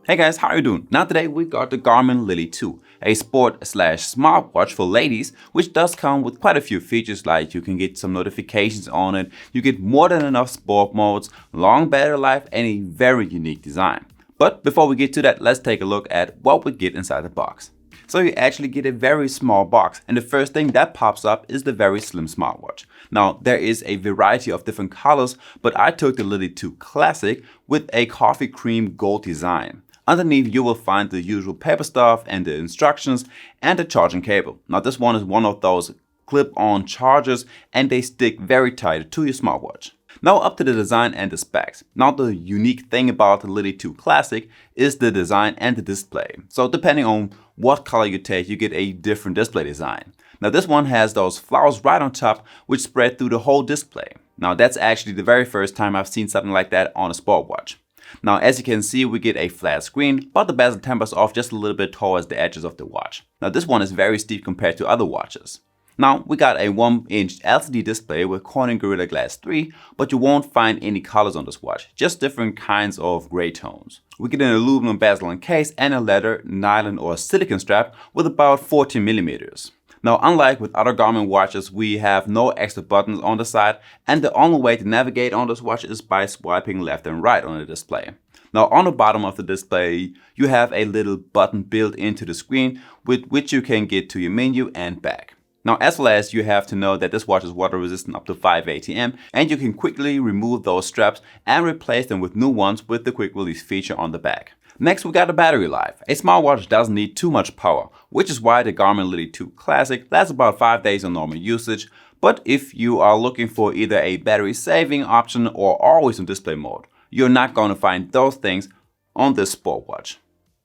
Hey guys, how are you doing? Now today we got the Garmin Lily 2, a sport/smartwatch for ladies, which does come with quite a few features like you can get some notifications on it, you get more than enough sport modes, long battery life and a very unique design. But before we get to that, let's take a look at what we get inside the box. So you actually get a very small box, and the first thing that pops up is the very slim smartwatch. Now there is a variety of different colors, but I took the Lily 2 Classic with a coffee cream gold design. Underneath you will find the usual paper stuff and the instructions and the charging cable. Now this one is one of those clip-on chargers and they stick very tight to your smartwatch. Now up to the design and the specs. Now the unique thing about the Lily 2 Classic is the design and the display. So depending on what color you take, you get a different display design. Now this one has those flowers right on top which spread through the whole display. Now that's actually the very first time I've seen something like that on a sport watch. Now as you can see, we get a flat screen, but the bezel tempers off just a little bit towards the edges of the watch. Now this one is very steep compared to other watches. Now we got a 1-inch LCD display with Corning Gorilla Glass 3, but you won't find any colors on this watch, just different kinds of gray tones. We get an aluminum bezel and case and a leather, nylon or silicone strap with about 14 millimeters. Now unlike with other Garmin watches, we have no extra buttons on the side, and the only way to navigate on this watch is by swiping left and right on the display. Now on the bottom of the display you have a little button built into the screen with which you can get to your menu and back. Now as well as you have to know that this watch is water resistant up to 5 ATM, and you can quickly remove those straps and replace them with new ones with the quick release feature on the back. Next we got the battery life. A smartwatch doesn't need too much power, which is why the Garmin Lily 2 Classic lasts about 5 days on normal usage. But if you are looking for either a battery saving option or always on display mode, you're not going to find those things on this sport watch.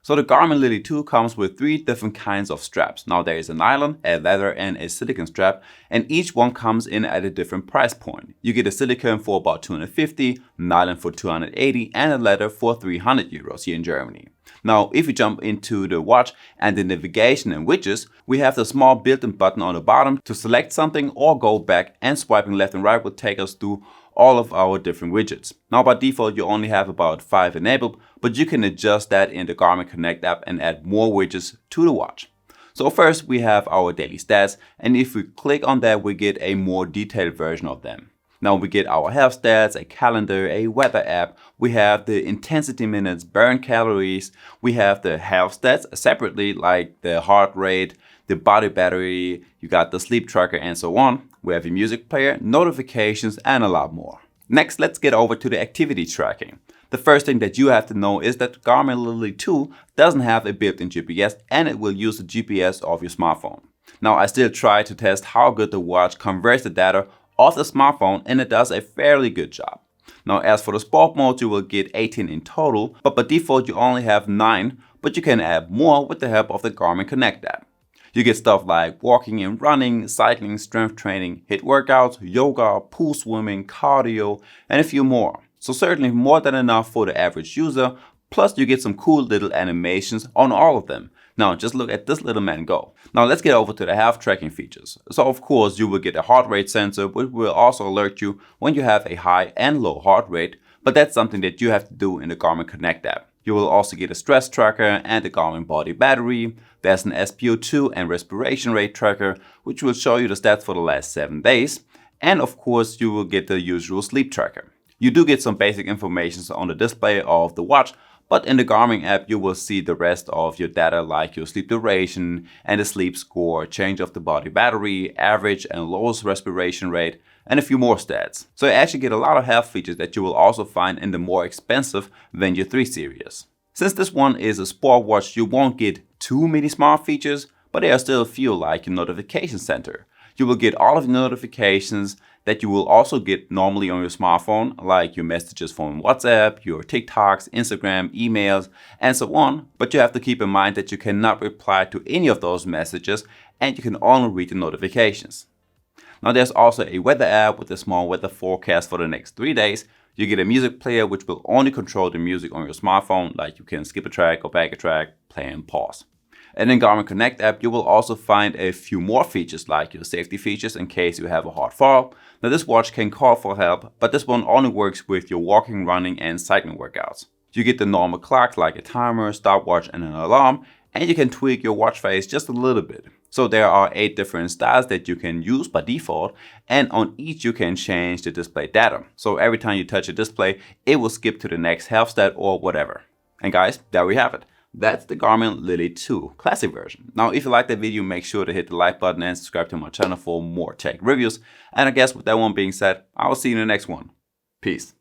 So the Garmin Lily 2 comes with 3 different kinds of straps. Now there is a nylon, a leather and a silicone strap, and each one comes in at a different price point. You get a silicone for about 250, nylon for 280 and a leather for 300 euros here in Germany. Now if you jump into the watch and the navigation and widgets, we have the small built-in button on the bottom to select something or go back, and swiping left and right will take us through all of our different widgets. Now by default you only have about 5 enabled, but you can adjust that in the Garmin Connect app and add more widgets to the watch. So first we have our daily stats, and if we click on that we get a more detailed version of them. Now we get our health stats, a calendar, a weather app, we have the intensity minutes, burn calories, we have the health stats separately like the heart rate, the body battery, you got the sleep tracker and so on. We have a music player, notifications and a lot more. Next, let's get over to the activity tracking. The first thing that you have to know is that Garmin Lily 2 doesn't have a built-in GPS, and it will use the GPS of your smartphone. Now I still try to test how good the watch converts the data off the smartphone, and it does a fairly good job. Now as for the sport mode, you will get 18 in total, but by default you only have 9, but you can add more with the help of the Garmin Connect app. You get stuff like walking and running, cycling, strength training, HIIT workouts, yoga, pool swimming, cardio, and a few more. So certainly more than enough for the average user, plus you get some cool little animations on all of them. Now just look at this little man go. Now let's get over to the health tracking features. So of course you will get a heart rate sensor, which will also alert you when you have a high and low heart rate, but that's something that you have to do in the Garmin Connect app. You will also get a stress tracker and a Garmin body battery. There's an SpO2 and respiration rate tracker, which will show you the stats for the last 7 days. And of course you will get the usual sleep tracker. You do get some basic information on the display of the watch, but in the Garmin app you will see the rest of your data like your sleep duration and the sleep score, change of the body battery, average and lowest respiration rate, and a few more stats. So you actually get a lot of health features that you will also find in the more expensive Venue 3 series. Since this one is a sport watch, you won't get too many smart features, but there are still a few like your notification center. You will get all of the notifications that you will also get normally on your smartphone, like your messages from WhatsApp, your TikToks, Instagram, emails, and so on. But you have to keep in mind that you cannot reply to any of those messages, and you can only read the notifications. Now there's also a weather app with a small weather forecast for the next 3 days. You get a music player which will only control the music on your smartphone, like you can skip a track, go back a track, play and pause. And in Garmin Connect app, you will also find a few more features like your safety features in case you have a hard fall. Now this watch can call for help, but this one only works with your walking, running and cycling workouts. You get the normal clocks like a timer, stopwatch, and an alarm, and you can tweak your watch face just a little bit. So there are 8 different styles that you can use by default, and on each you can change the display data. So every time you touch a display, it will skip to the next health stat or whatever. And guys, there we have it. That's the Garmin Lily 2 Classic version. Now, if you like that video, make sure to hit the like button and subscribe to my channel for more tech reviews. And I guess with that one being said, I will see you in the next one. Peace.